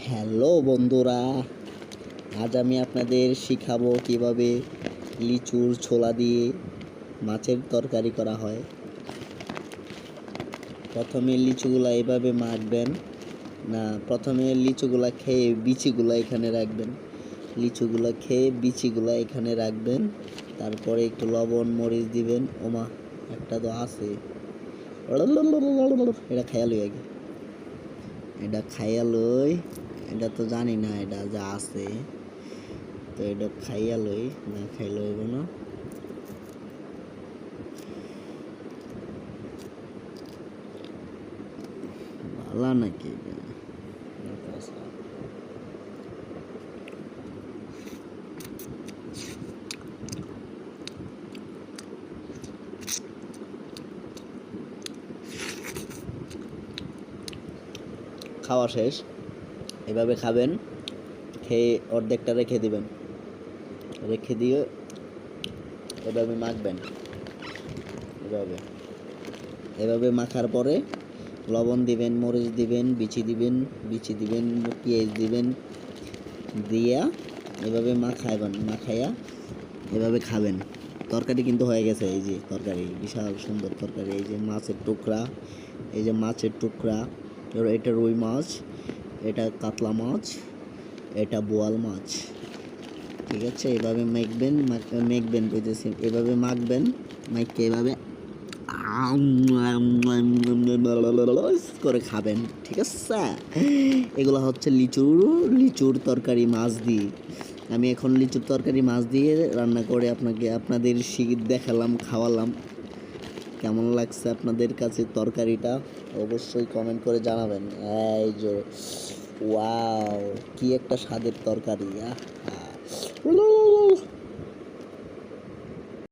Hello বন্ধুরা, আজ আমি আপনাদের শিখাবো কিভাবে লিচুর ছোলা দিয়ে মাছের তরকারি করা হয়। প্রথমে লিচুগুলা এভাবে মাখবেন না, প্রথমে লিচুগুলা খেয়ে বিচিগুলা এখানে রাখবেন। লিচুগুলা খেয়ে বিচিগুলা এখানে রাখবেন, তারপরে একটু লবণ মরিচ দিবেন। ওমা, একটা তো আছে, এটা খাইয়া লই আগে, এটা খাইয়া লই। এটা তো জানি না এটা যা আছে, তো এটা খাইয়া লই, না খাইলে হইব না। ভালো নাকি খাওয়া শেষ, এভাবে খাবেন। খেয়ে অর্ধেকটা রেখে দিবেন, রেখে দিয়ে এভাবে মাখবেন। এভাবে এভাবে মাখার পরে লবণ দিবেন, মরিচ দিবেন, বিচি দিবেন, পেঁয়াজ দিবেন, দিয়া এভাবে মাখাইয়া এভাবে খাবেন। তরকারি কিন্তু হয়ে গেছে। এই যে তরকারি, বিশাল সুন্দর তরকারি। এই যে মাছের টুকরা, এই যে মাছের টুকরা, এটা রুই মাছ, এটা কাতলা মাছ, এটা বোয়াল মাছ। ঠিক আছে, এভাবে মেখবেন বুঝেছি, এভাবে মাখবেন। মাখকে এভাবে করে খাবেন। ঠিক আছে, এগুলো হচ্ছে লিচুর তরকারি মাছ দিয়ে। আমি এখন লিচুর তরকারি মাছ দিয়ে রান্না করে আপনাদের দেখালাম, খাওয়ালাম। কেমন লাগছে আপনাদের কাছে তরকারিটা অবশ্যই কমেন্ট করে জানাবেন। এই যে ওয়াও, কি একটা স্বাদের তরকারি।